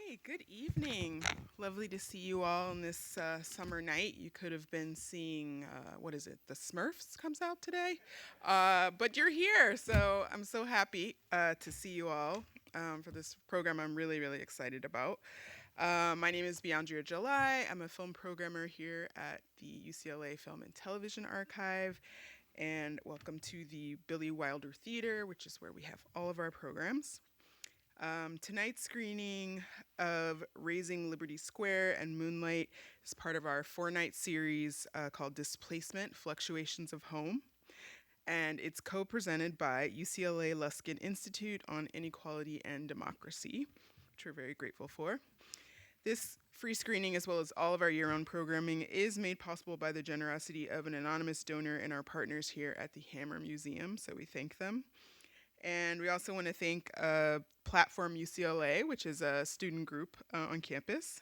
Hey, good evening. Lovely to see you all on this summer night. You could have been seeing, what is it, The Smurfs comes out today? But you're here, so I'm so happy to see you all for this program I'm really, really excited about. My name is Beandrea July. I'm a film programmer here at the UCLA Film and Television Archive. And welcome to the Billy Wilder Theater, which is where we have all of our programs. Tonight's screening of Razing Liberty Square and Moonlight is part of our 4-night series called Displacement, Fluctuations of Home. And it's co-presented by UCLA Luskin Institute on Inequality and Democracy, which we're very grateful for. This free screening, as well as all of our year-round programming, is made possible by the generosity of an anonymous donor and our partners here at the Hammer Museum, so we thank them. And we also want to thank Platform UCLA, which is a student group on campus.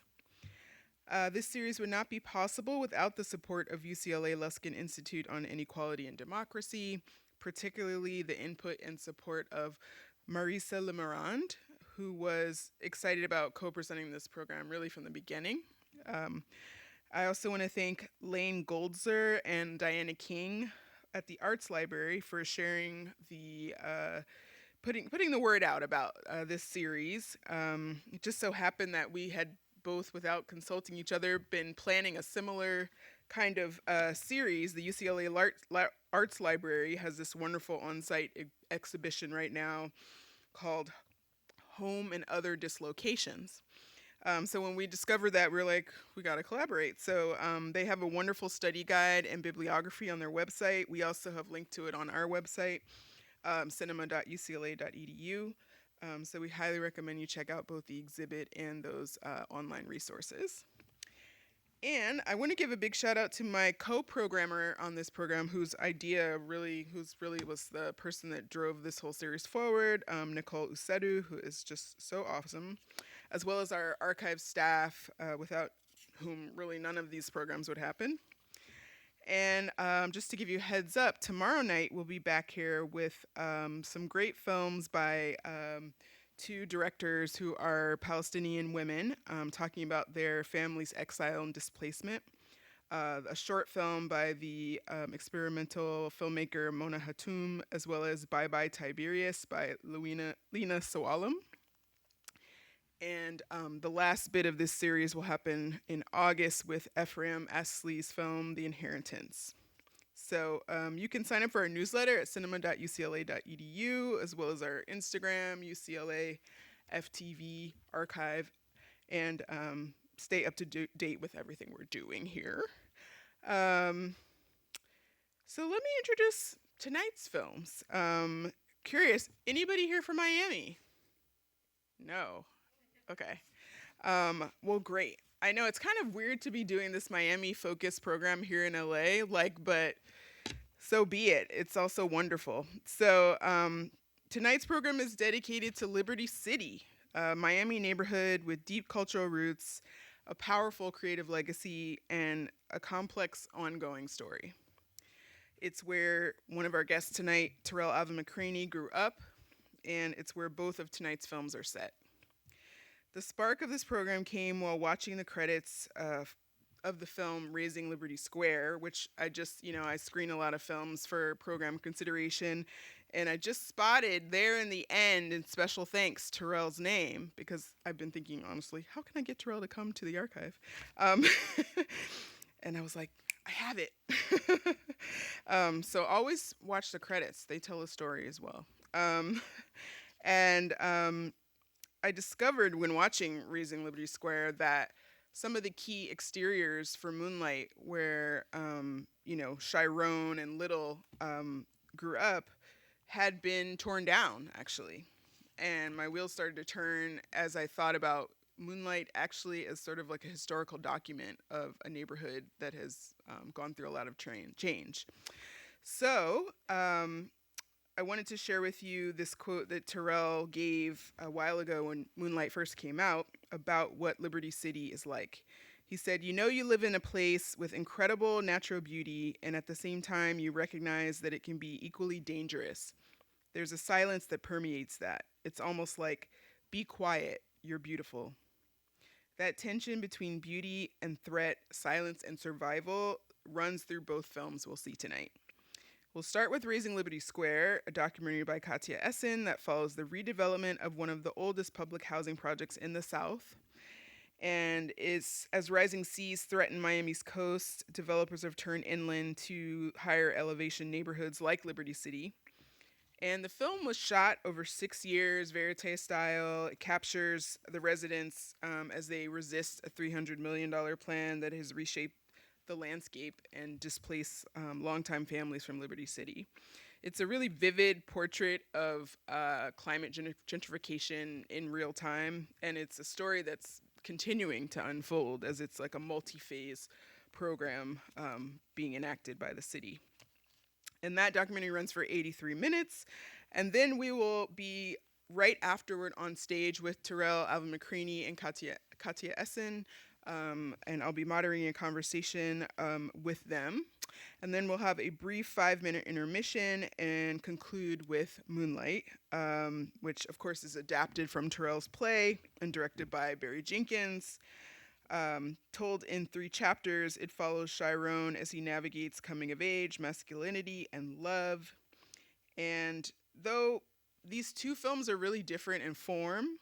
This series would not be possible without the support of UCLA Luskin Institute on Inequality and Democracy, particularly the input and support of Marisa Lemarand, who was excited about co-presenting this program really from the beginning. I also want to thank Lane Goldzer and Diana King at the Arts Library for sharing the putting the word out about this series. It just so happened that we had both, without consulting each other, been planning a similar kind of series. The UCLA Arts Library has this wonderful on-site exhibition right now called Home and Other Dislocations. So when we discovered that, we're like, we got to collaborate. So they have a wonderful study guide and bibliography on their website. We also have linked to it on our website, cinema.ucla.edu. So we highly recommend you check out both the exhibit and those online resources. And I want to give a big shout out to my co-programmer on this program, whose really was the person that drove this whole series forward, Nicole Usedu, who is just so awesome, as well as our archive staff, without whom really none of these programs would happen. And just to give you a heads up, tomorrow night we'll be back here with some great films by two directors who are Palestinian women, talking about their family's exile and displacement. A short film by the experimental filmmaker Mona Hatoum, as well as Bye Bye Tiberius by Lena Sawalem. And the last bit of this series will happen in August with Ephraim Asley's film, The Inheritance. So you can sign up for our newsletter at cinema.ucla.edu, as well as our Instagram, UCLA FTV archive, and stay up to date with everything we're doing here. So let me introduce tonight's films. Curious, anybody here from Miami? No. Okay. Well, great. I know it's kind of weird to be doing this Miami-focused program here in LA, but so be it. It's also wonderful. So tonight's program is dedicated to Liberty City, a Miami neighborhood with deep cultural roots, a powerful creative legacy, and a complex ongoing story. It's where one of our guests tonight, Tarell Alvin McCraney, grew up, and it's where both of tonight's films are set. The spark of this program came while watching the credits of the film Razing Liberty Square, which I screen a lot of films for program consideration, and I just spotted there in the end, in special thanks, Tarell's name, because I've been thinking, honestly, how can I get Tarell to come to the archive? And I was like, I have it. So always watch the credits. They tell a story as well. I discovered when watching Razing Liberty Square that some of the key exteriors for Moonlight, where Chiron and Little grew up, had been torn down, actually. And my wheels started to turn as I thought about Moonlight actually as sort of like a historical document of a neighborhood that has gone through a lot of change. So I wanted to share with you this quote that Tarell gave a while ago when Moonlight first came out about what Liberty City is like. He said, "You know you live in a place with incredible natural beauty, and at the same time you recognize that it can be equally dangerous. There's a silence that permeates that. It's almost like, be quiet, you're beautiful." That tension between beauty and threat, silence and survival runs through both films we'll see tonight. We'll start with Raising Liberty Square, a documentary by Katja Esson that follows the redevelopment of one of the oldest public housing projects in the South. And it's as rising seas threaten Miami's coast, developers have turned inland to higher elevation neighborhoods like Liberty City. And the film was shot over 6 years, verite style. It captures the residents as they resist a $300 million plan that has reshaped the landscape and displaced longtime families from Liberty City. It's a really vivid portrait of climate gentrification in real time, and it's a story that's continuing to unfold as it's like a multi-phase program being enacted by the city. And that documentary runs for 83 minutes. And then we will be right afterward on stage with Tarell Alvin McCraney and Katja Esson. And I'll be moderating a conversation with them. And then we'll have a brief 5-minute intermission and conclude with Moonlight, which of course is adapted from Tarell's play and directed by Barry Jenkins. Told in 3 chapters, it follows Chiron as he navigates coming of age, masculinity, and love. And though these 2 films are really different in form,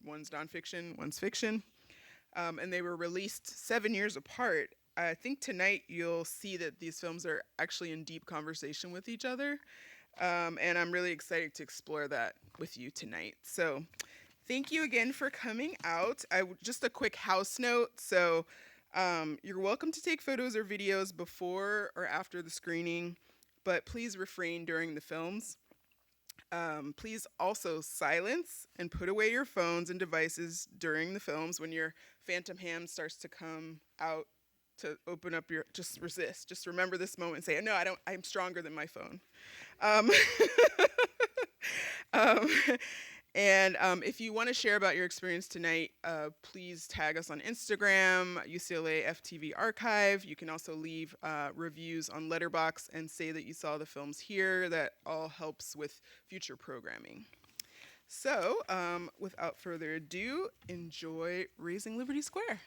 one's nonfiction, one's fiction, and they were released 7 years apart, I think tonight you'll see that these films are actually in deep conversation with each other. And I'm really excited to explore that with you tonight. So thank you again for coming out. Just a quick house note. So you're welcome to take photos or videos before or after the screening, but please refrain during the films. Please also silence and put away your phones and devices during the films. When your phantom ham starts to come out to open up just resist. Just remember this moment and say, no, I'm stronger than my phone. And if you want to share about your experience tonight, please tag us on Instagram, UCLA FTV Archive. You can also leave reviews on Letterboxd and say that you saw the films here. That all helps with future programming. So without further ado, enjoy Raising Liberty Square.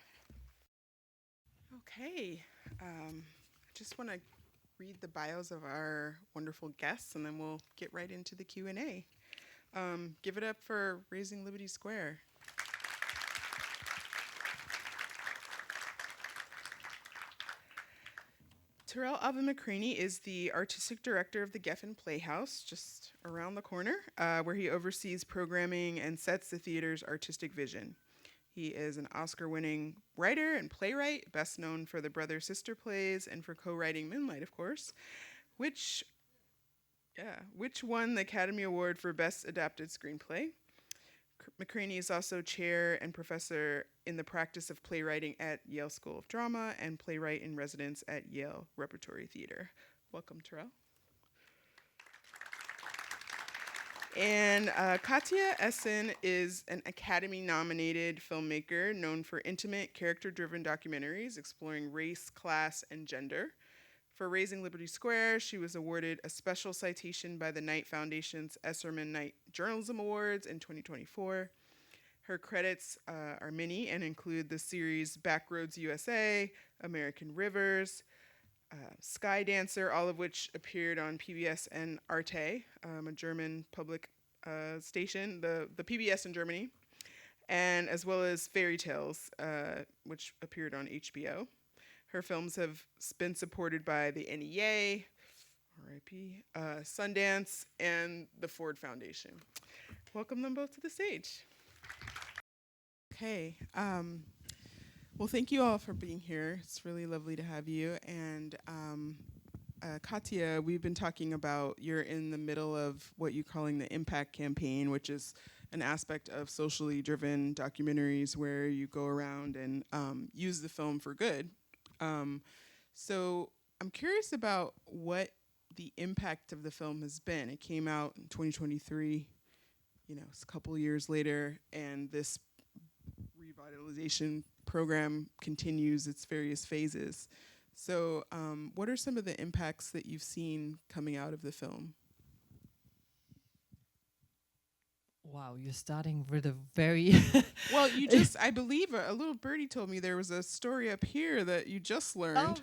Okay, I just want to read the bios of our wonderful guests, and then we'll get right into the Q&A. Give it up for Raising Liberty Square. Tarell Alvin McCraney is the artistic director of the Geffen Playhouse, just around the corner, where he oversees programming and sets the theater's artistic vision. He is an Oscar-winning writer and playwright, best known for the brother-sister plays and for co-writing Moonlight, of course, which won the Academy Award for Best Adapted Screenplay. McCraney is also chair and professor in the practice of playwriting at Yale School of Drama and playwright in residence at Yale Repertory Theater. Welcome, Tarell. And Katja Esson is an Academy-nominated filmmaker known for intimate, character-driven documentaries exploring race, class, and gender. For Raising Liberty Square, she was awarded a special citation by the Knight Foundation's Esserman Knight Journalism Awards in 2024. Her credits are many and include the series Backroads USA, American Rivers, Sky Dancer, all of which appeared on PBS and Arte, a German public station, the PBS in Germany, and as well as Fairy Tales, which appeared on HBO. Her films have been supported by the NEA, RIP, Sundance, and the Ford Foundation. Welcome them both to the stage. Okay. Well, thank you all for being here. It's really lovely to have you. And Katja, we've been talking about you're in the middle of what you're calling the Impact Campaign, which is an aspect of socially driven documentaries where you go around and use the film for good. So I'm curious about what the impact of the film has been. It came out in 2023, it's a couple years later, and this revitalization program continues its various phases. So what are some of the impacts that you've seen coming out of the film? Wow, you're starting with a very Well, you just, I believe a little birdie told me there was a story up here that you just Oh, learned.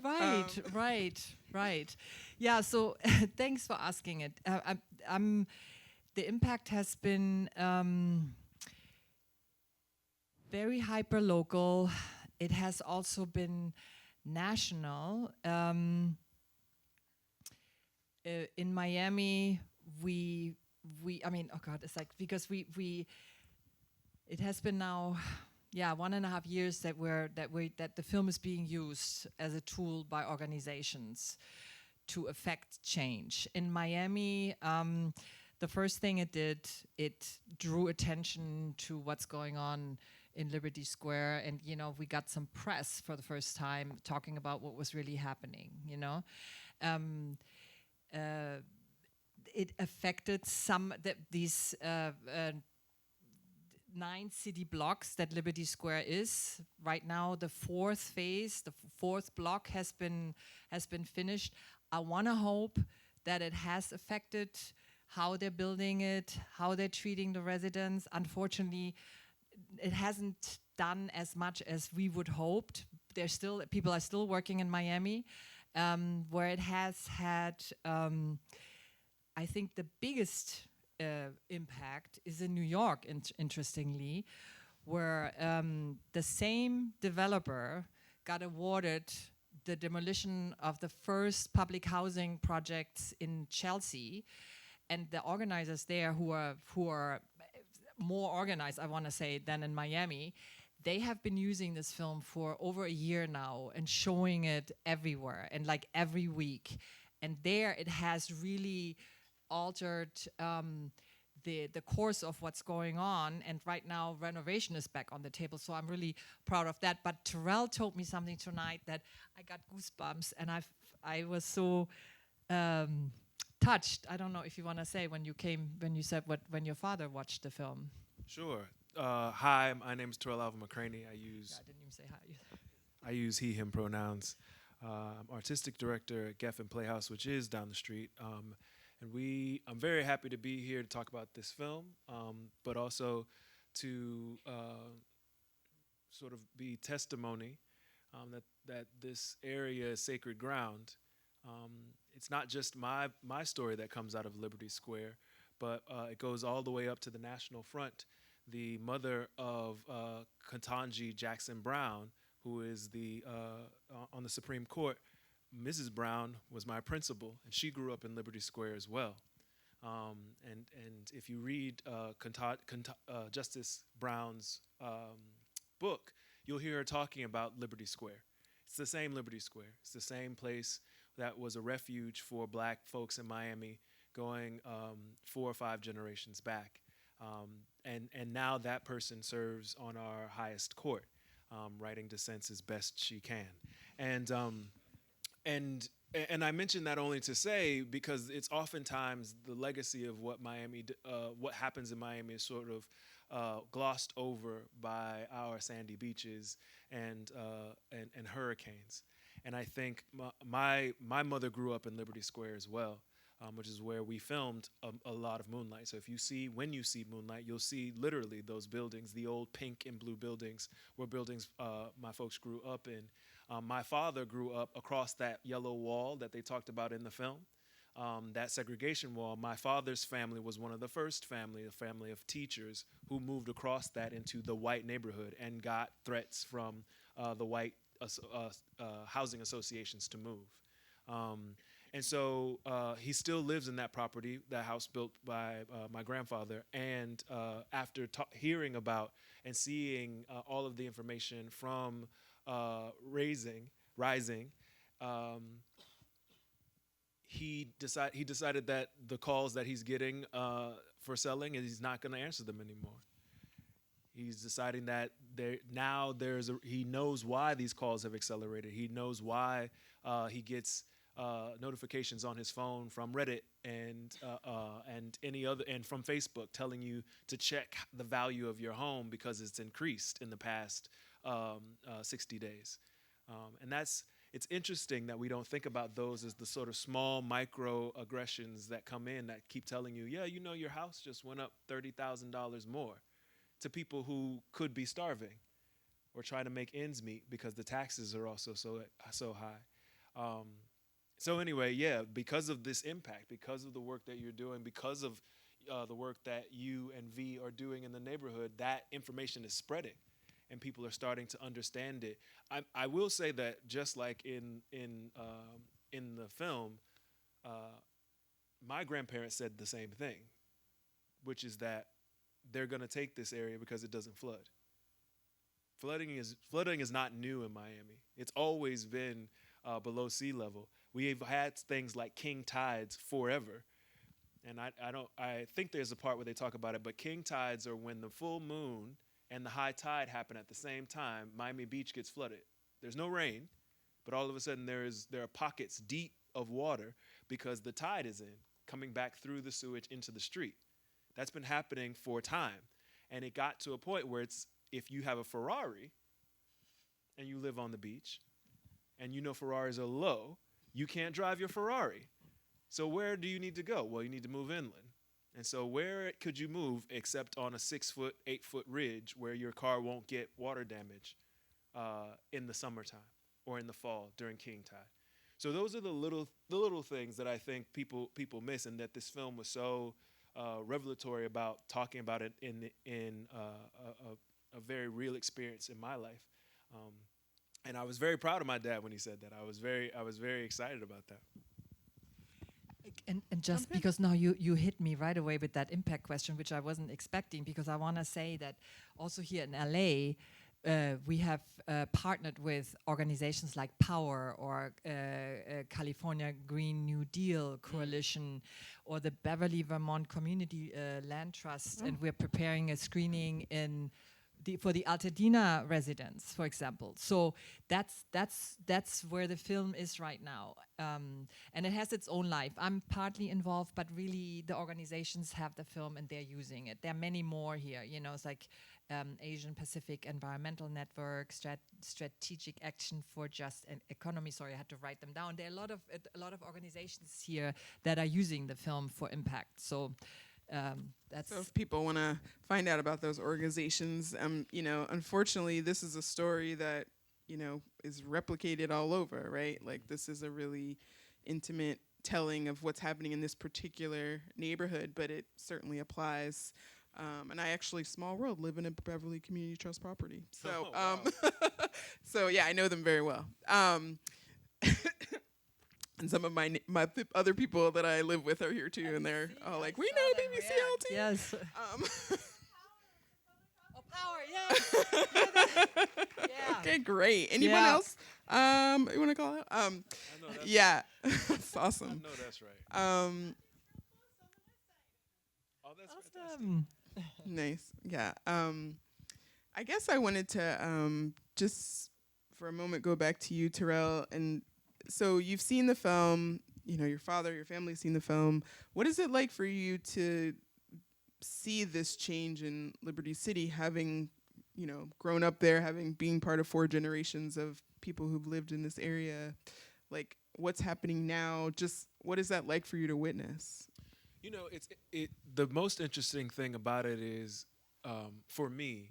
right. Yeah, so thanks for asking it. I'm the impact has been very hyper local. It has also been national. In Miami, we I mean, oh God, it's like because we it has been now, yeah, 1.5 years that the film is being used as a tool by organizations to affect change. In Miami, the first thing it did, it drew attention to what's going on in Liberty Square, and we got some press for the first time talking about what was really happening. Um, uh, it affected these 9 city blocks that Liberty Square is. Right now, the fourth phase, the fourth block has been finished. I want to hope that it has affected how they're building it, how they're treating the residents. Unfortunately, it hasn't done as much as we would hoped. People are still working in Miami, where it has had, I think the biggest impact is in New York, interestingly, where the same developer got awarded the demolition of the first public housing projects in Chelsea, and the organizers there, who are more organized, I want to say, than in Miami, they have been using this film for over a year now and showing it everywhere and like every week. And there it has really altered the course of what's going on. And right now renovation is back on the table. So I'm really proud of that. But Tarell told me something tonight that I got goosebumps, and I was so touched. I don't know if you want to say when you said when your father watched the film. Sure. Hi, my name is Tarell Alvin McCraney. I didn't even say hi. I use he, him pronouns. I'm artistic director at Geffen Playhouse, which is down the street. I'm very happy to be here to talk about this film, but also to sort of be testimony that this area is sacred ground. It's not just my story that comes out of Liberty Square, but it goes all the way up to the National Front. The mother of Ketanji Jackson Brown, who is on the Supreme Court, Mrs. Brown was my principal, and she grew up in Liberty Square as well. And if you read Justice Brown's book, you'll hear her talking about Liberty Square. It's the same Liberty Square. It's the same place that was a refuge for black folks in Miami going 4 or 5 generations back. And now that person serves on our highest court, writing dissents as best she can. And I mention that only to say, because it's oftentimes the legacy of what what happens in Miami is sort of glossed over by our sandy beaches and hurricanes. And I think my mother grew up in Liberty Square as well, which is where we filmed a lot of Moonlight. So when you see Moonlight, you'll see literally those buildings, the old pink and blue buildings, were buildings my folks grew up in. My father grew up across that yellow wall that they talked about in the film, that segregation wall. My father's family was one of the first a family of teachers who moved across that into the white neighborhood and got threats from the white housing associations to move. And so he still lives in that property, that house built by my grandfather. And after hearing about and seeing all of the information from Razing, he decided that the calls that he's getting for selling, he's not going to answer them anymore. He's deciding that he knows why these calls have accelerated. He knows why he gets notifications on his phone from Reddit and any other, and from Facebook, telling you to check the value of your home because it's increased in the past 60 days. And it's interesting that we don't think about those as the sort of small microaggressions that come in that keep telling you, yeah, you know, your house just went up $30,000 more, to people who could be starving or trying to make ends meet because the taxes are also so high. So anyway, yeah, because of this impact, because of the work that you're doing, because of the work that you and V are doing in the neighborhood, that information is spreading, and people are starting to understand it. I will say that just like in the film, uh, my grandparents said the same thing, which is that they're going to take this area because it doesn't flood. Flooding is not new in Miami. It's always been below sea level. We've had things like king tides forever, and I think there's a part where they talk about it. But king tides are when the full moon and the high tide happen at the same time. Miami Beach gets flooded. There's no rain, but all of a sudden there are pockets deep of water because the tide is in, coming back through the sewage into the street. That's been happening for time, and it got to a point where it's, if you have a Ferrari and you live on the beach and you know Ferraris are low, you can't drive your Ferrari. So where do you need to go? Well, you need to move inland. And so where could you move except on a 6-foot, 8-foot ridge where your car won't get water damage in the summertime or in the fall during king tide? So those are the little things that I think people miss, and that this film was so revelatory about talking about it in a very real experience in my life. And I was very proud of my dad when he said that. I was very excited about that. And just because now you hit me right away with that impact question, which I wasn't expecting, because I want to say that also here in LA, we have partnered with organizations like Power or California Green New Deal Coalition or the Beverly Vermont Community Land Trust, and we're preparing a screening for the Altadena residents, for example. So that's where the film is right now, and it has its own life. I'm partly involved, but really the organizations have the film and they're using it. There are many more here. You know, it's like Asian Pacific Environmental Network, Strategic Action for Just an Economy. Sorry, I had to write them down. There are a lot of organizations here that are using the film for impact. So. So if people want to find out about those organizations, unfortunately, this is a story that, is replicated all over, right? Like, this is a really intimate telling of what's happening in this particular neighborhood, but it certainly applies. And I actually, small world, live in a Beverly Community Trust property. So, so yeah, I know them very well. And some of my other people that I live with are here too, and they're all like, "We know BBCLT." Yes. Power, yes. Yeah. Okay, great. Anyone else? You want to call out? I know that's Yeah, that's awesome. I know that's right. Oh, that's Awesome. Nice. Yeah. I guess I wanted to just for a moment go back to you, Tarell, and so you've seen the film, your father, your family's seen the film. What is it like for you to see this change in Liberty City, having, grown up there, being part of 4 generations of people who've lived in this area? Like, what's happening now? Just what is that like for you to witness? The most interesting thing about it is, for me,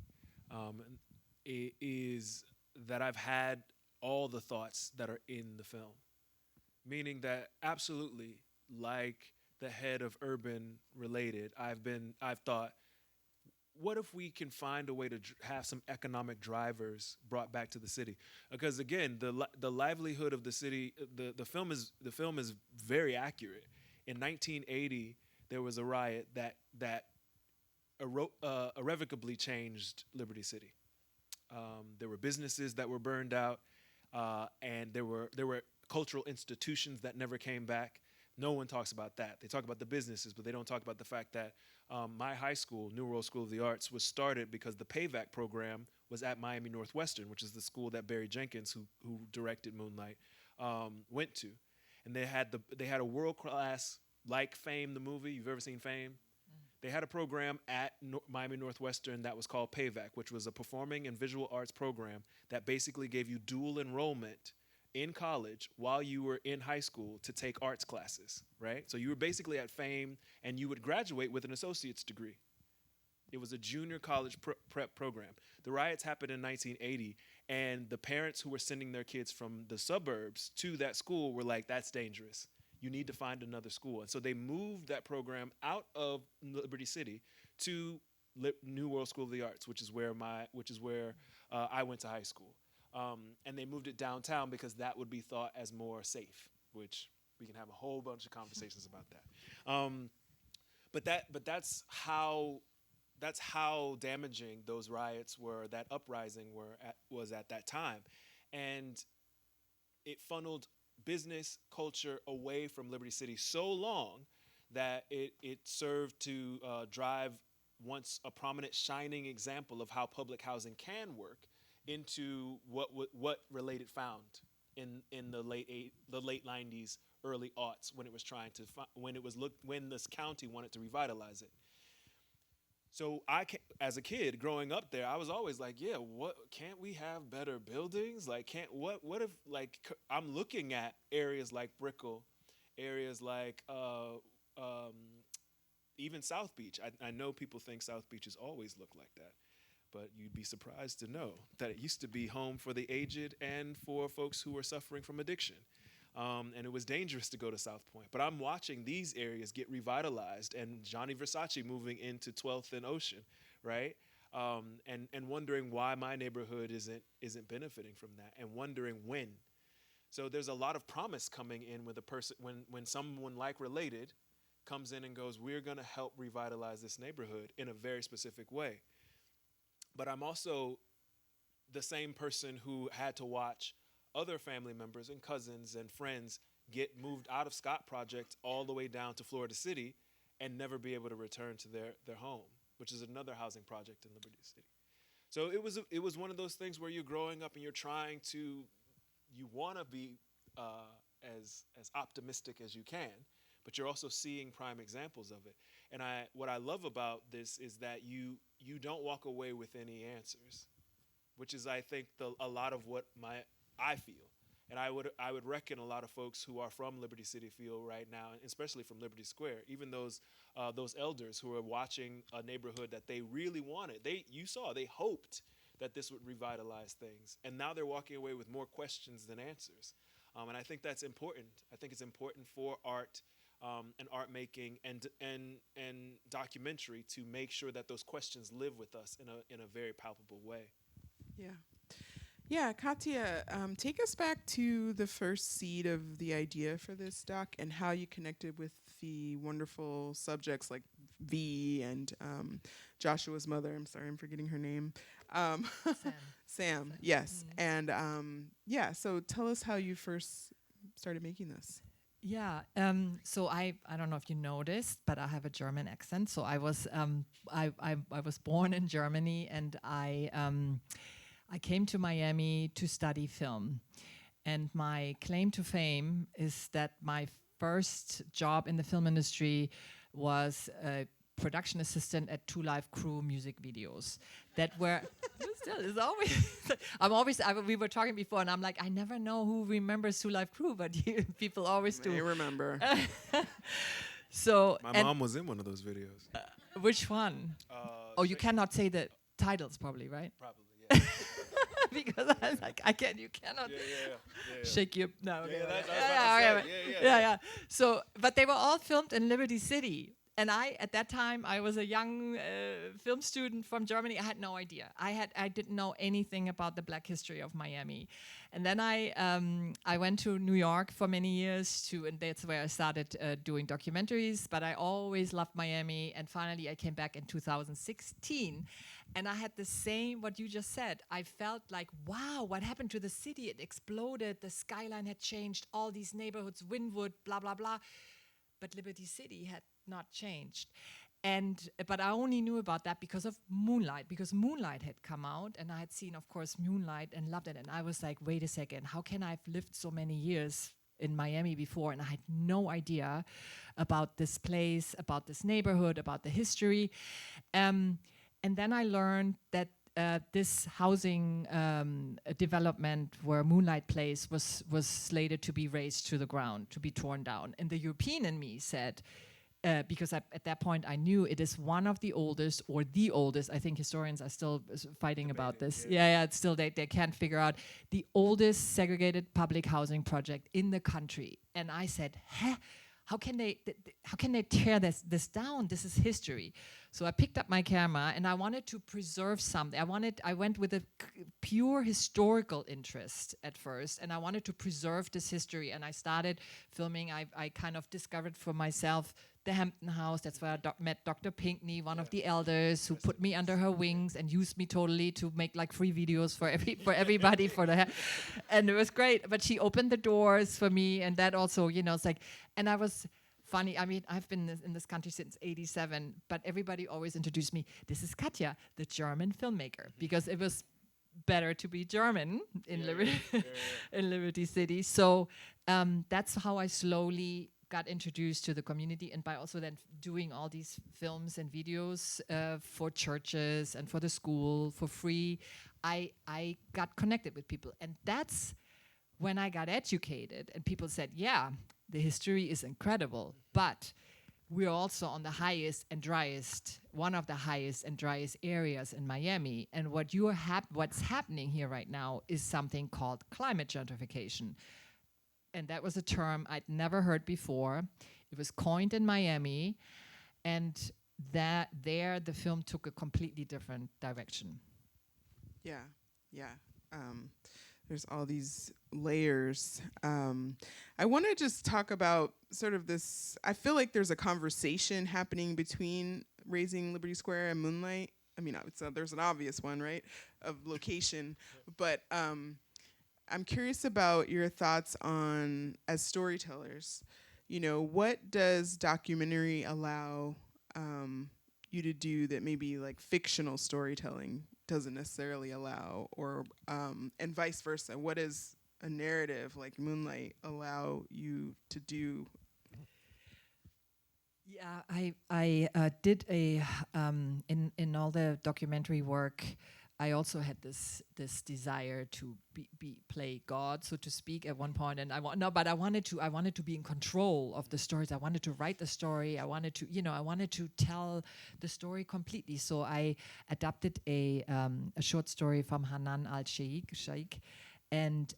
is that I've had all the thoughts that are in the film, meaning that absolutely, like the head of Urban Related, I've thought, what if we can find a way to have some economic drivers brought back to the city? Because again, the livelihood of the city, the film is very accurate. In 1980, there was a riot that irrevocably changed Liberty City. There were businesses that were burned out. And there were cultural institutions that never came back. No one talks about that. They talk about the businesses, but they don't talk about the fact that my high school, New World School of the Arts, was started because the PAVAC program was at Miami Northwestern, which is the school that Barry Jenkins, who directed Moonlight, went to. And they had a world-class, like Fame, the movie. You've ever seen Fame? They had a program at Miami Northwestern that was called PAVAC, which was a performing and visual arts program that basically gave you dual enrollment in college while you were in high school to take arts classes, right? So you were basically at FAME, and you would graduate with an associate's degree. It was a junior college prep program. The riots happened in 1980, and the parents who were sending their kids from the suburbs to that school were like, that's dangerous. You need to find another school. And so they moved that program out of Liberty City to New World School of the Arts, which is where I went to high school. And they moved it downtown because that would be thought as more safe, which we can have a whole bunch of conversations about that. But that's how damaging those riots were, that uprising was at that time. And it funneled business culture away from Liberty City so long that it served to drive once a prominent shining example of how public housing can work into what Related found in the late 90s, early aughts, when it was when this county wanted to revitalize it. So as a kid growing up there, I was always like, yeah, what can't we have better buildings? Like, what if, like, I'm looking at areas like Brickell, areas like even South Beach. I know people think South Beaches always look like that, but you'd be surprised to know that it used to be home for the aged and for folks who were suffering from addiction. And it was dangerous to go to South Point. But I'm watching these areas get revitalized, and Johnny Versace moving into 12th and Ocean, right? And wondering why my neighborhood isn't benefiting from that, and wondering when. So there's a lot of promise coming in with a person when someone like Related comes in and goes, we're going to help revitalize this neighborhood in a very specific way. But I'm also the same person who had to watch other family members and cousins and friends get moved out of Scott Project all the way down to Florida City and never be able to return to their home, which is another housing project in Liberty City. So it was one of those things where you're growing up and you want to be as optimistic as you can, but you're also seeing prime examples of it. And what I love about this is that you don't walk away with any answers, which is, I think, a lot of what I feel. And I would reckon a lot of folks who are from Liberty City feel right now, especially from Liberty Square, even those elders who are watching a neighborhood that they really wanted. They hoped that this would revitalize things. And now they're walking away with more questions than answers. And I think that's important. I think it's important for art and art making and documentary to make sure that those questions live with us in a very palpable way. Yeah. Yeah, Katja, take us back to the first seed of the idea for this doc and how you connected with the wonderful subjects like V and Joshua's mother. I'm sorry, I'm forgetting her name. Sam, yes. Mm-hmm. And so tell us how you first started making this. Yeah, so I don't know if you noticed, but I have a German accent. So I was born in Germany, and I came to Miami to study film. And my claim to fame is that my first job in the film industry was a production assistant at Two Live Crew music videos that were still is always we were talking before, and I'm like, I never know who remembers Two Live Crew, but people always do. I remember. So my mom was in one of those videos. Which one? You cannot say the titles, probably, right? Probably, yeah. Because I was like, you cannot shake your no. Yeah. So, but they were all filmed in Liberty City. And at that time, I was a young film student from Germany. I had no idea. I didn't know anything about the Black history of Miami. And then I went to New York for many years and that's where I started doing documentaries. But I always loved Miami. And finally, I came back in 2016. And I had the same, what you just said. I felt like, wow, what happened to the city? It exploded. The skyline had changed. All these neighborhoods, Wynwood, blah, blah, blah. But Liberty City had not changed. But I only knew about that because of Moonlight, because Moonlight had come out, and I had seen, of course, Moonlight and loved it. And I was like, wait a second, how can I have lived so many years in Miami before? And I had no idea about this place, about this neighborhood, about the history. And then I learned that this housing development where Moonlight plays was slated to be razed to the ground, to be torn down. And the European in me said, because at that point I knew it is one of the oldest or the oldest. I think historians are still fighting about this. Yeah, it's still they can't figure out the oldest segregated public housing project in the country. And I said, huh? How can they tear this down? This is history. So I picked up my camera and I wanted to preserve something. I went with a pure historical interest at first, and I wanted to preserve this history. And I started filming. I kind of discovered for myself the Hampton House. That's where I met Dr. Pinkney, one of the elders, who put me under her wings and used me totally to make like free videos for everybody and it was great. But she opened the doors for me, and that also, it's like, and I was funny. I mean, I've been in this country since '87, but everybody always introduced me. This is Katja, the German filmmaker, because it was better to be German in in Liberty City. So that's how I slowly got introduced to the community, and by also then doing all these films and videos for churches and for the school for free, I got connected with people. And that's when I got educated, and people said, yeah, the history is incredible, but we're also on the highest and driest, one of the highest and driest areas in Miami. And what's happening here right now is something called climate gentrification. And that was a term I'd never heard before. It was coined in Miami, and the film took a completely different direction. Yeah. There's all these layers. I want to just talk about sort of this. I feel like there's a conversation happening between Razing Liberty Square and Moonlight. I mean, there's an obvious one, right, of location, but I'm curious about your thoughts on, as storytellers, what does documentary allow you to do that maybe like fictional storytelling doesn't necessarily allow, or and vice versa? What does a narrative like Moonlight allow you to do? Yeah, I did in all the documentary work. I also had this desire to play God, so to speak, at one point, and I wanted to be in control of the stories. I wanted to write the story. I wanted to tell the story completely. So I adapted a short story from Hanan al-Sheikh, and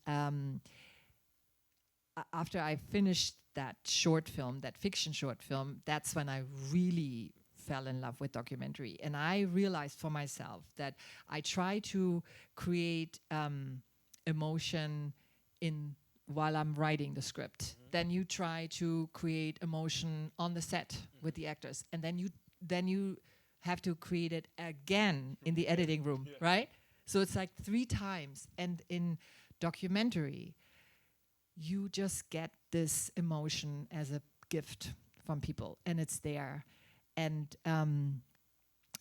after I finished that short film, that fiction short film, that's when I really fell in love with documentary. And I realized for myself that I try to create emotion while I'm writing the script. Mm-hmm. Then you try to create emotion on the set with the actors, and then you have to create it again in the editing room, right? So it's like 3 times. And in documentary, you just get this emotion as a gift from people, and it's there. And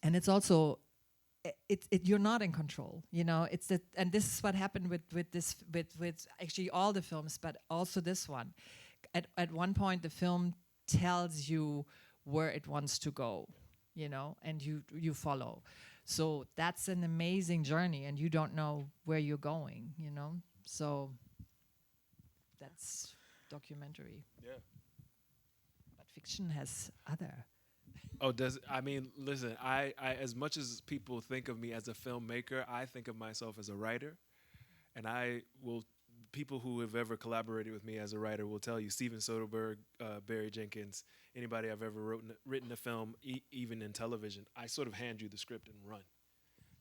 it's also you're not in control, It's and this is what happened with actually all the films, but also this one. At one point, the film tells you where it wants to go, and you follow. So that's an amazing journey, and you don't know where you're going, So that's documentary. Yeah. But fiction has other. Oh, listen, I as much as people think of me as a filmmaker, I think of myself as a writer. And people who have ever collaborated with me as a writer will tell you, Steven Soderbergh, Barry Jenkins, anybody I've ever written a film, even in television, I sort of hand you the script and run.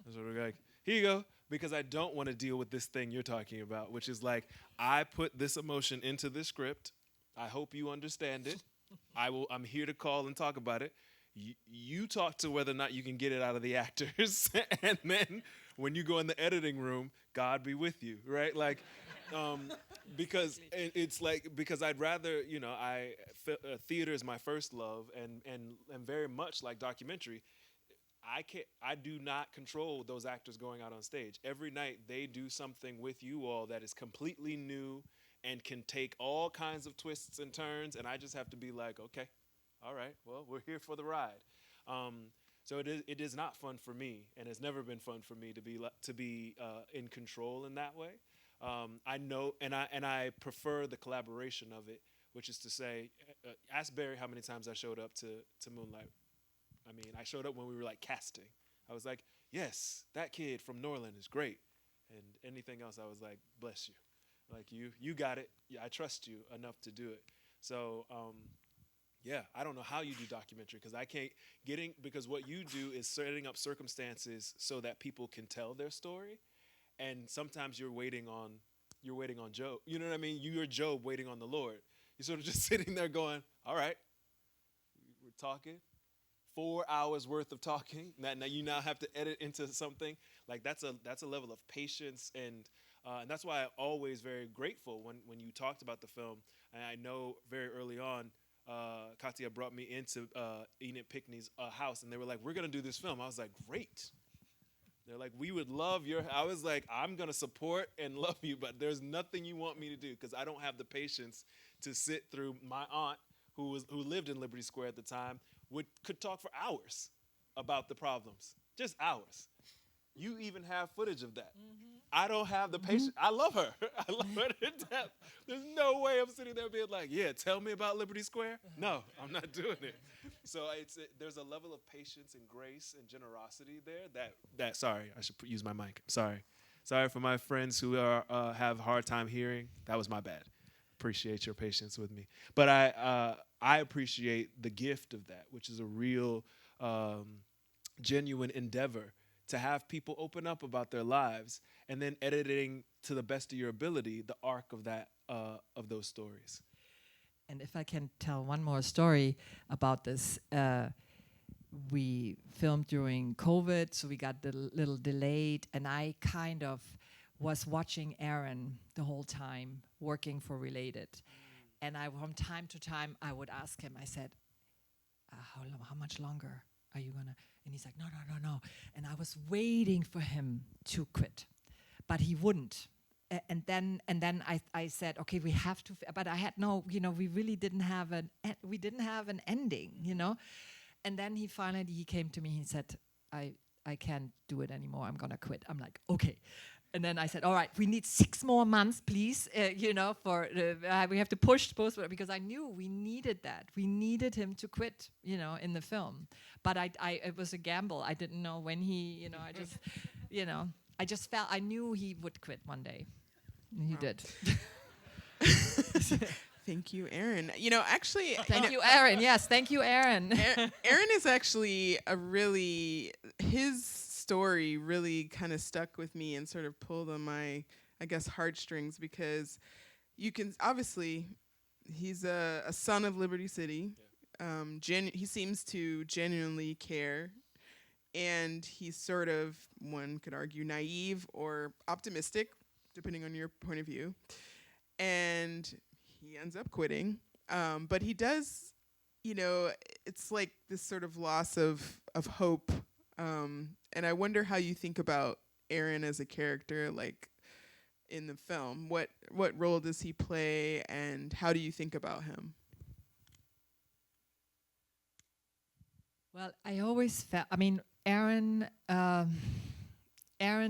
I'm sort of like, here you go, because I don't want to deal with this thing you're talking about, which is like, I put this emotion into this script. I hope you understand it. I'm here to call and talk about it. You talk to whether or not you can get it out of the actors, and then when you go in the editing room, God be with you, right? Like, because it's like, because I'd rather, theater is my first love, and very much like documentary, I do not control those actors going out on stage. Every night they do something with you all that is completely new and can take all kinds of twists and turns, and I just have to be like, okay, all right, well, we're here for the ride. So it is not fun for me, and it's never been fun for me to be in control in that way. I know, and I prefer the collaboration of it, which is to say, ask Barry how many times I showed up to Moonlight. I mean, I showed up when we were like casting. I was like, yes, that kid from Norland is great, and anything else, I was like, bless you, like you got it. Yeah, I trust you enough to do it. So. Yeah, I don't know how you do documentary because I can't because what you do is setting up circumstances so that people can tell their story, and sometimes you're waiting on Job. You know what I mean? You're Job waiting on the Lord. You're sort of just sitting there going, "All right, we're talking, 4 hours worth of talking. Now you now have to edit into something like that's a level of patience and that's why I'm always very grateful when you talked about the film. And I know very early on. Katja brought me into Enid Pickney's house, and they were like, "We're gonna do this film." I was like, "Great." They're like, "We would love your." I was like, "I'm gonna support and love you, but there's nothing you want me to do because I don't have the patience to sit through." My aunt, who lived in Liberty Square at the time, could talk for hours about the problems, just hours. You even have footage of that. Mm-hmm. I don't have the patience. I love her. I love her to death. There's no way I'm sitting there being like, yeah, tell me about Liberty Square. No, I'm not doing it. So there's a level of patience and grace and generosity there that sorry, I should use my mic. Sorry for my friends who have a hard time hearing. That was my bad. Appreciate your patience with me. But I appreciate the gift of that, which is a real genuine endeavor to have people open up about their lives and then editing to the best of your ability the arc of that of those stories. And if I can tell one more story about this, we filmed during COVID, so we got a little delayed, and I kind of was watching Aaron the whole time working for Related. And from time to time, I would ask him, I said, how much longer are you gonna? And he's like, no. And I was waiting for him to quit, but he wouldn't. And then I said, okay, we have to. But I had we really didn't have an ending, And then he came to me. He said, I can't do it anymore. I'm gonna quit. I'm like, okay. And then I said, all right, we need 6 more months, please, for we have to push post because I knew we needed that. We needed him to quit, in the film. But it was a gamble. I didn't know when he, I just felt, I knew he would quit one day. And he did. Thank you, Aaron. Actually... Thank you, Aaron. Yes, thank you, Aaron. Aaron is actually his story really kind of stuck with me and sort of pulled on my, I guess, heartstrings because you can, obviously, he's a son of Liberty City. Yeah. He seems to genuinely care. And he's sort of, one could argue, naive or optimistic, depending on your point of view. And he ends up quitting. But he does, it's like this sort of loss of hope. And I wonder how you think about Aaron as a character, like in the film. What role does he play, and how do you think about him? Well, I always felt. Aaron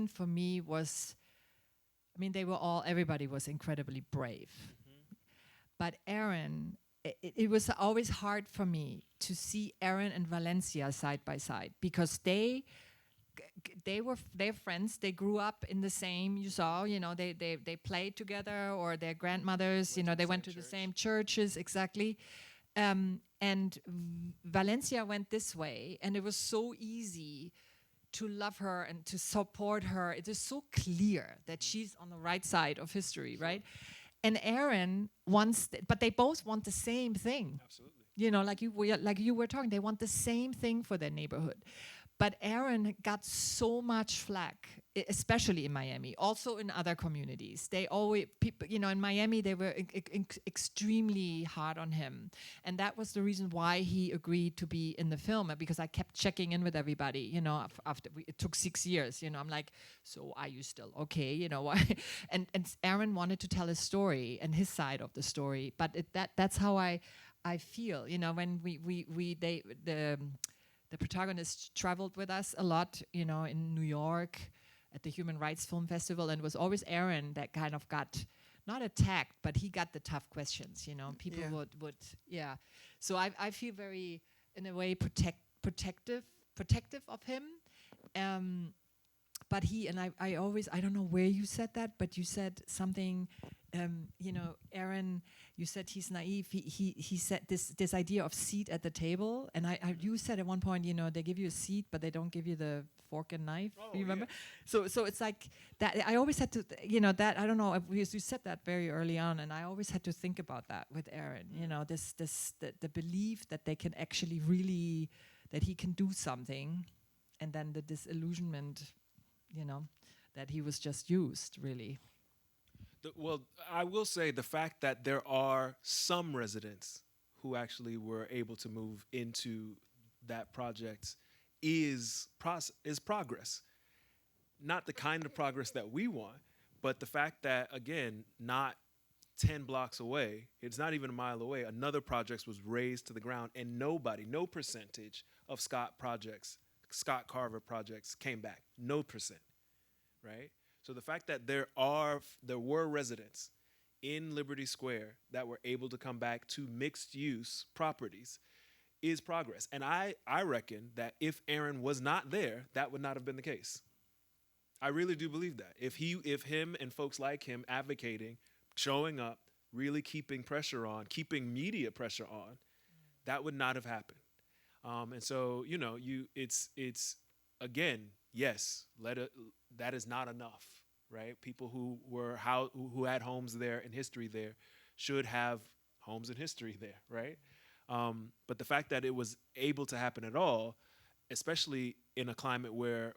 for me was. They were everybody was incredibly brave, but Aaron. It was always hard for me to see Aaron and Valencia side by side because they're friends. They grew up in the same. You saw, they played together, or their grandmothers. They went to the same churches exactly. And Valencia went this way, and it was so easy to love her and to support her. It is so clear that she's on the right side of history, right? And Aaron wants, but they both want the same thing. Absolutely. Like you were talking, they want the same thing for their neighborhood. But Aaron got so much flack, especially in Miami, also in other communities. They always, people, in Miami, they were extremely hard on him. And that was the reason why he agreed to be in the film, because I kept checking in with everybody, after it took 6 years, I'm like, so are you still okay? Why? And Aaron wanted to tell his story and his side of the story. But that's how I feel, when the the protagonist traveled with us a lot, you know, in New York at the Human Rights Film Festival, and it was always Aaron that kind of got not attacked, but he got the tough questions, you know. People would yeah. So I feel very, in a way, protective of him. But he, and I always, I don't know where you said that, but you said something, you know, Aaron, you said he's naive. He said this idea of seat at the table, and you said at one point, you know, they give you a seat, but they don't give you the fork and knife. Oh, you remember? yeah. So it's like that. I always had to, you know, that I don't know. You said that very early on, and I always had to think about that with Aaron. You know, the belief that they can actually really, that he can do something, and then the disillusionment, you know, that he was just used, really. Well, I will say the fact that there are some residents who actually were able to move into that project is progress. Not the kind of progress that we want, but the fact that, again, not 10 blocks away, it's not even a mile away, another project was razed to the ground, and no percentage of Scott Carver projects came back. No percent, right? So the fact that there were residents in Liberty Square that were able to come back to mixed use properties is progress. And I reckon that if Aaron was not there, that would not have been the case. I really do believe that. If him and folks like him advocating, showing up, really keeping pressure on, keeping media pressure on, that would not have happened. And so, you know, it's again, yes, that is not enough, right? People who had homes there and history there should have homes and history there, right? But the fact that it was able to happen at all, especially in a climate where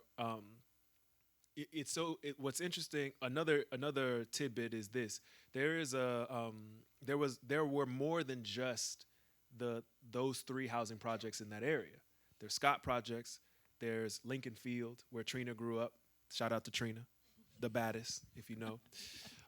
what's interesting, another tidbit is this: there were more than just those three housing projects in that area. There's Scott projects. There's Lincoln Field, where Trina grew up. Shout out to Trina, the baddest, if you know.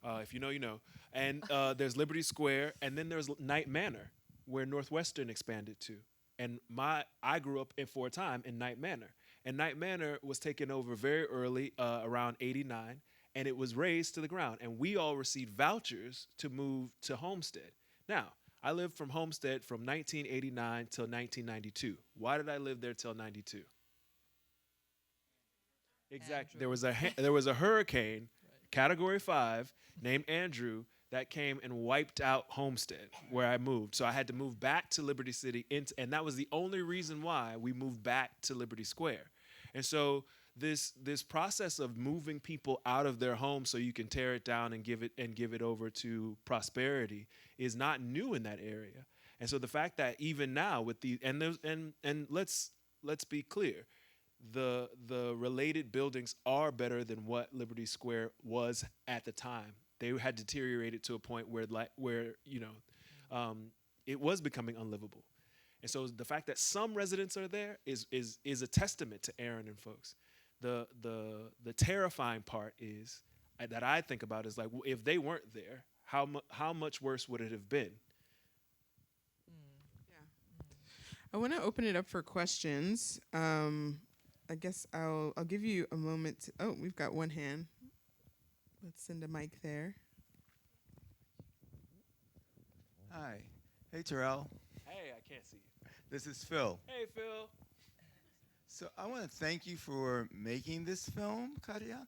If you know, you know. And there's Liberty Square, and then there's Knight Manor, where Northwestern expanded to. And I grew up for a time in Knight Manor. And Knight Manor was taken over very early, around 89, and it was razed to the ground. And we all received vouchers to move to Homestead. Now, I lived from Homestead from 1989 till 1992. Why did I live there till 92? Exactly. There was a hurricane, Category 5, named Andrew, that came and wiped out Homestead, where I moved. So I had to move back to Liberty City, and that was the only reason why we moved back to Liberty Square. And so this process of moving people out of their home so you can tear it down and give it over to prosperity is not new in that area. And so the fact that even now with let's be clear, the related buildings are better than what Liberty Square was at the time. They had deteriorated to a point where it was becoming unlivable. And so the fact that some residents are there is a testament to Aaron and folks. The terrifying part is that I think about is like, if they weren't there, how much worse would it have been? Yeah. I want to open it up for questions. I guess I'll give you a moment. We've got one hand. Let's send a mic there. Hi. Hey, Tarell. Hey, I can't see you. This is Phil. Hey, Phil. So I want to thank you for making this film, Katja,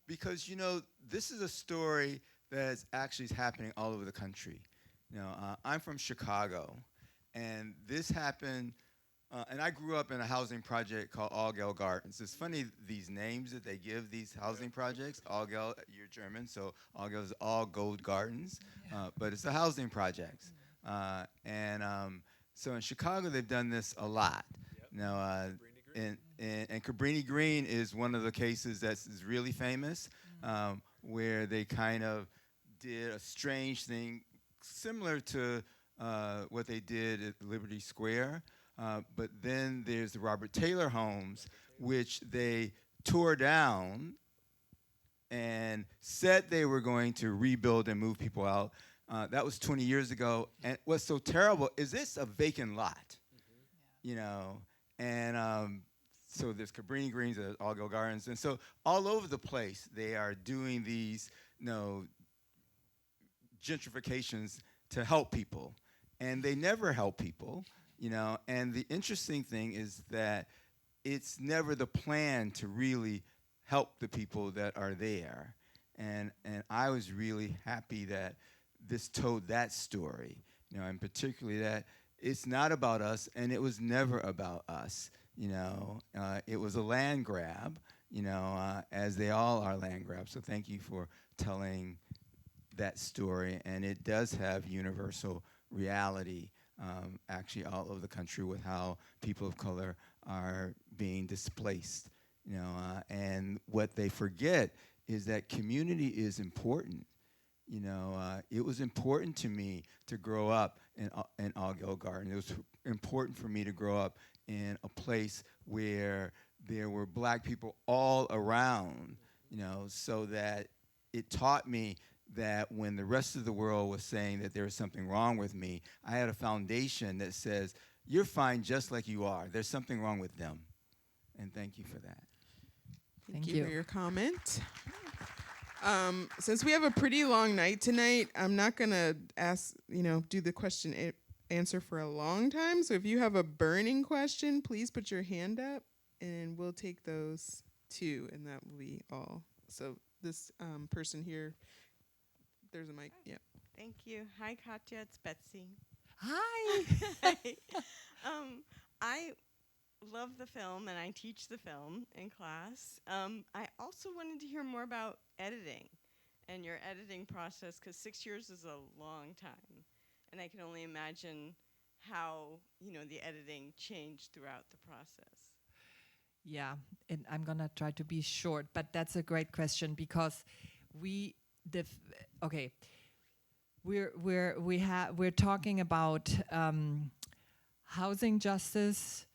because, you know, this is a story that's actually happening all over the country. You know, I'm from Chicago, and this happened, and I grew up in a housing project called Allgäu Gardens. It's funny, these names that they give these housing projects. Allgäu, you're German, so Allgäu is All Gold Gardens, but it's a housing project. So in Chicago, they've done this a lot. Now, and Cabrini Green is one of the cases that's really famous, where they kind of did a strange thing similar to what they did at Liberty Square. But then there's the Robert Taylor homes, which they tore down and said they were going to rebuild and move people out. That was 20 years ago. And what's so terrible is this a vacant lot, you know. And so there's Cabrini Greens, there's Algo Gardens, and so all over the place they are doing these, gentrifications to help people, and they never help people, And the interesting thing is that it's never the plan to really help the people that are there, and I was really happy that this told that story, and particularly that it's not about us, and it was never about us. It was a land grab, as they all are land grabs. So thank you for telling that story, and it does have universal reality, actually all over the country with how people of color are being displaced, and what they forget is that community is important. It was important to me to grow up in Algo Garden. It was important for me to grow up in a place where there were black people all around, so that it taught me that when the rest of the world was saying that there was something wrong with me, I had a foundation that says, you're fine just like you are. There's something wrong with them. And thank you for that. Thank Thank you you. for your comment. Since we have a pretty long night tonight, I'm not going to do the question answer for a long time. So if you have a burning question, please put your hand up and we'll take those too. And that will be all. So this person here, there's a mic. Yeah. Thank you. Hi, Katja. It's Betsy. Hi. I love the film, and I teach the film in class. I also wanted to hear more about editing and your editing process, because 6 years is a long time. And I can only imagine how, the editing changed throughout the process. Yeah, and I'm gonna try to be short, but that's a great question because we're talking about housing justice,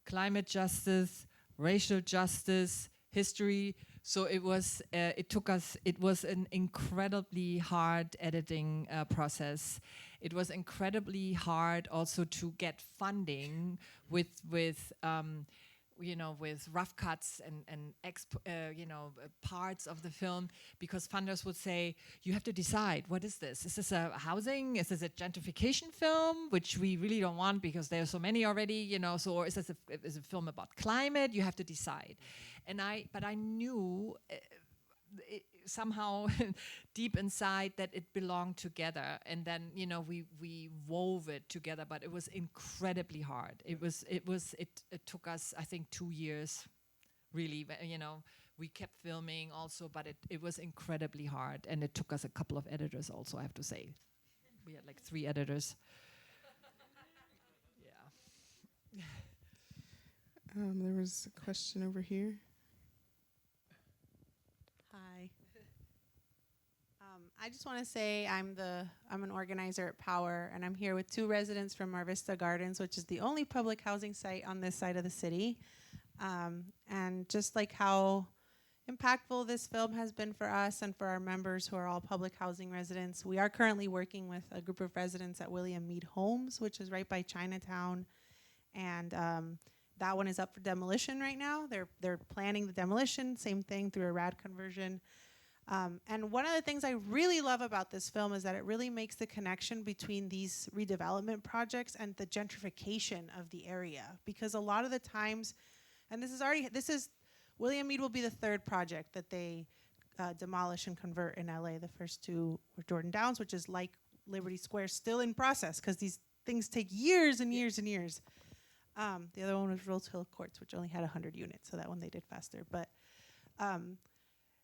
climate justice, racial justice, history. So it was an incredibly hard editing process. It was incredibly hard also to get funding with rough cuts and parts of the film, because funders would say, you have to decide, what is this? Is this a housing? Is this a gentrification film, which we really don't want because there are so many already, or is this a film about climate? You have to decide. But I knew somehow deep inside that it belonged together, and then we wove it together, but it was incredibly hard. It took us, I think, 2 years, really. We kept filming also, but it was incredibly hard, and it took us a couple of editors also, I have to say. We had like 3 editors. Yeah. There was a question over here. Hi. I just want to say I'm an organizer at Power, and I'm here with 2 residents from Mar Vista Gardens, which is the only public housing site on this side of the city. And just like how impactful this film has been for us and for our members who are all public housing residents, we are currently working with a group of residents at William Mead Homes, which is right by Chinatown. And that one is up for demolition right now. They're planning the demolition, same thing through a RAD conversion. And one of the things I really love about this film is that it really makes the connection between these redevelopment projects and the gentrification of the area. Because a lot of the times, and this is William Mead will be the 3rd project that they demolish and convert in LA. The first 2 were Jordan Downs, which is like Liberty Square, still in process, because these things take years and years and years. The other one was Rose Hill Courts, which only had 100 units, so that one they did faster. But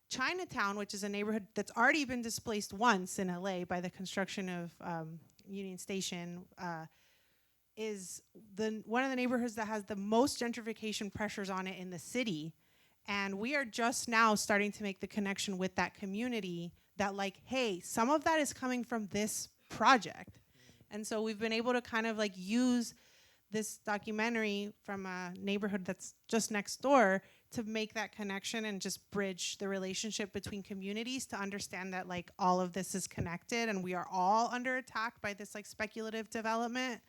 Chinatown, which is a neighborhood that's already been displaced once in LA by the construction of Union Station, is one of the neighborhoods that has the most gentrification pressures on it in the city. And we are just now starting to make the connection with that community that, like, hey, some of that is coming from this project. And so we've been able to kind of like use this documentary from a neighborhood that's just next door to make that connection and just bridge the relationship between communities to understand that like all of this is connected and we are all under attack by this like speculative development.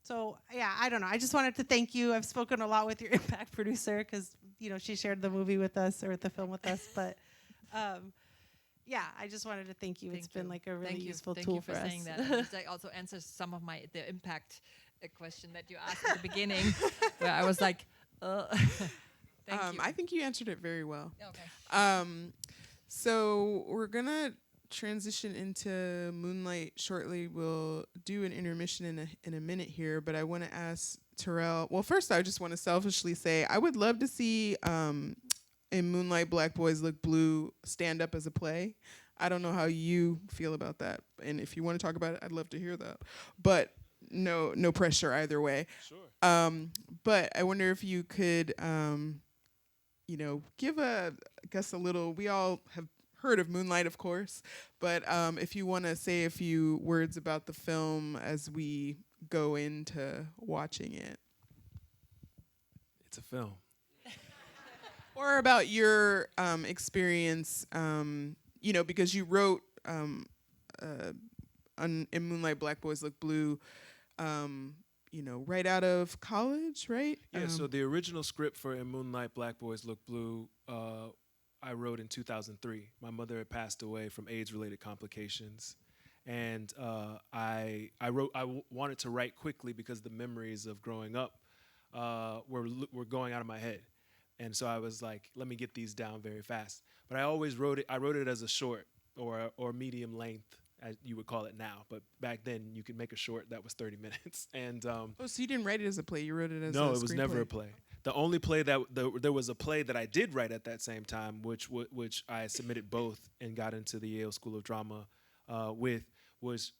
So yeah, I don't know. I just wanted to thank you. I've spoken a lot with your impact producer because she shared the movie with us or the film with us. But yeah, I just wanted to thank you. It's been like a really useful tool for us. Thank you for saying that. That also answers some of the impact question that you asked at the beginning, where I was like, thank you. I think you answered it very well. Okay. So we're gonna transition into Moonlight shortly. We'll do an intermission in a minute here, but I want to ask Tarell. Well, first I just want to selfishly say I would love to see in Moonlight Black Boys Look Blue stand up as a play. I don't know how you feel about that, and if you want to talk about it, I'd love to hear that. But no pressure either way. Sure. But I wonder if you could give a little. We all have heard of Moonlight, of course, but if you want to say a few words about the film as we go into watching it. It's a film. Or about your experience, because you wrote in Moonlight Black Boys Look Blue, right out of college, right? Yeah, so the original script for In Moonlight Black Boys Look Blue, I wrote in 2003. My mother had passed away from AIDS-related complications. And I wanted to write quickly because the memories of growing up were going out of my head. And so I was like, let me get these down very fast. But I always wrote it as a short or medium length, as you would call it now. But back then, you could make a short that was 30 minutes. And so you didn't write it as a play, you wrote it as a no, it was never screenplay. a play. The only play there was a play that I did write at that same time, which I submitted both and got into the Yale School of Drama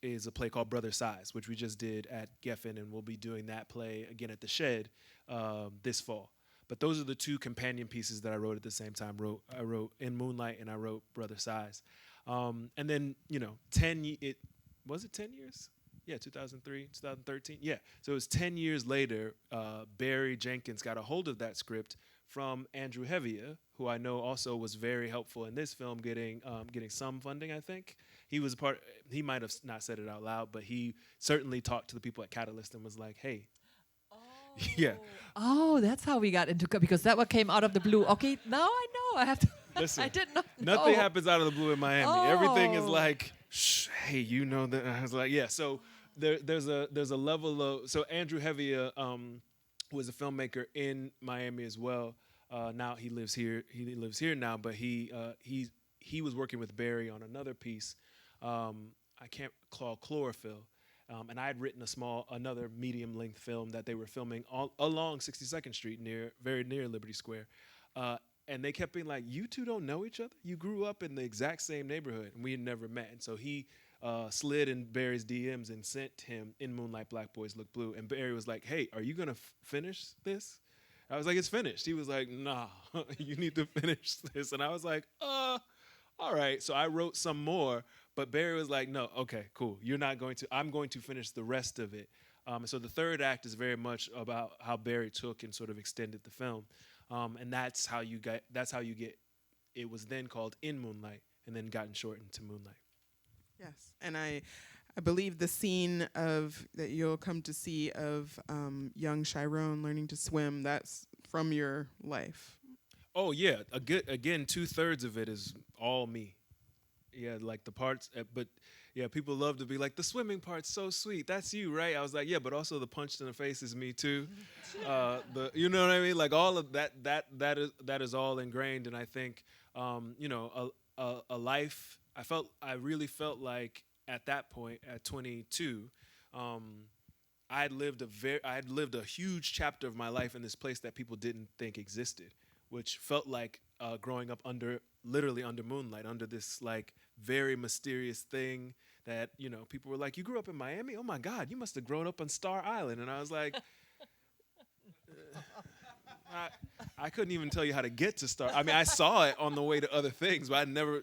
is a play called Brother Size, which we just did at Geffen, and we'll be doing that play again at the Shed this fall. But those are the two companion pieces that I wrote at the same time. I wrote In Moonlight and I wrote Brother Size. And then, 10 years? Yeah, 2003, 2013. Yeah, so it was 10 years later, Barry Jenkins got a hold of that script from Andrew Hevia, who I know also was very helpful in this film, getting some funding, I think. He might have not said it out loud, but he certainly talked to the people at Catalyst and was like, hey. Yeah. Oh, that's how we got into because that one came out of the blue. Okay, now I know. I have to. Listen, I did not know. Nothing happens out of the blue in Miami. Oh. Everything is like, shh, hey, you know that. I was like, yeah. So there's a level of. So Andrew Hevia was a filmmaker in Miami as well. Now he lives here. He lives here now, but he was working with Barry on another piece. I can't call Chlorophyll. And I had written another medium-length film that they were filming along 62nd Street, very near Liberty Square. And they kept being like, you two don't know each other? You grew up in the exact same neighborhood, and we had never met. And so he slid in Barry's DMs and sent him In Moonlight Black Boys Look Blue. And Barry was like, hey, are you going to finish this? I was like, it's finished. He was like, nah, you need to finish this. And I was like, all right. So I wrote some more. But Barry was like, no, okay, cool. You're not going to. I'm going to finish the rest of it. So the third act is very much about how Barry took and sort of extended the film, and that's how you get. It was then called In Moonlight, and then gotten shortened to Moonlight. Yes, and I believe the scene that you'll come to see of young Chiron learning to swim, that's from your life. Oh yeah, again, 2/3 of it is all me. Yeah, like the parts, but yeah, people love to be like, the swimming part's so sweet. That's you, right? I was like, yeah, but also the punch in the face is me too. You know what I mean? Like all of that is all ingrained. And I think, a life. I really felt like at that point, at 22, I had lived a huge chapter of my life in this place that people didn't think existed, which felt like growing up literally under moonlight, under this like very mysterious thing that, people were like, you grew up in Miami? Oh my God, you must have grown up on Star Island. And I was like, I couldn't even tell you how to get to Star. I mean, I saw it on the way to other things, but I never,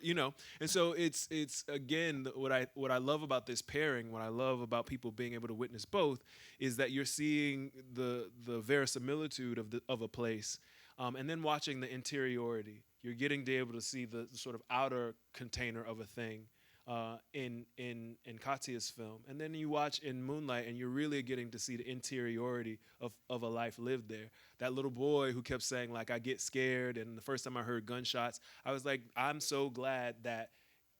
And so it's again, what I love about this pairing, what I love about people being able to witness both, is that you're seeing the verisimilitude of a place, and then watching the interiority. You're getting to be able to see the sort of outer container of a thing, in Katja's film, and then you watch in Moonlight, and you're really getting to see the interiority of a life lived there. That little boy who kept saying like, "I get scared," and the first time I heard gunshots, I was like, I'm so glad that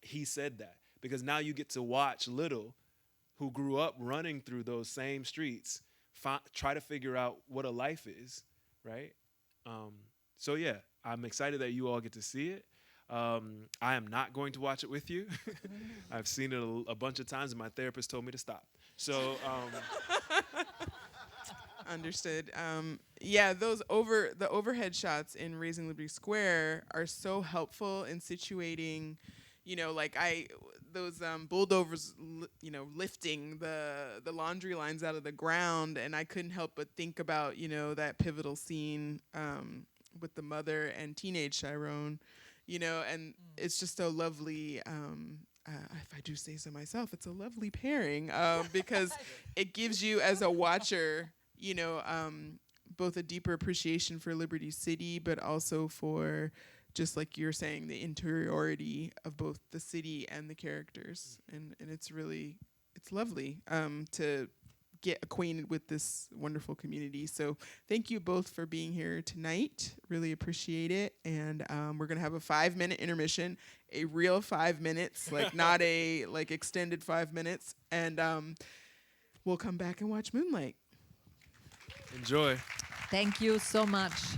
he said that, because now you get to watch Little, who grew up running through those same streets, try to figure out what a life is, right? So yeah, I'm excited that you all get to see it. I am not going to watch it with you. I've seen it a bunch of times, and my therapist told me to stop. So Understood. Yeah, the overhead shots in Raising Liberty Square are so helpful in situating, like those bulldozers, lifting the laundry lines out of the ground, and I couldn't help but think about, that pivotal scene with the mother and teenage Chiron, and it's just so lovely. If I do say so myself, it's a lovely pairing because it gives you as a watcher, both a deeper appreciation for Liberty City, but also for, just like you're saying, the interiority of both the city and the characters. And it's lovely to get acquainted with this wonderful community. So thank you both for being here tonight. Really appreciate it. And we're going to have a 5-minute intermission, a real 5 minutes, like not a extended 5 minutes. And we'll come back and watch Moonlight. enjoy. Thank you so much.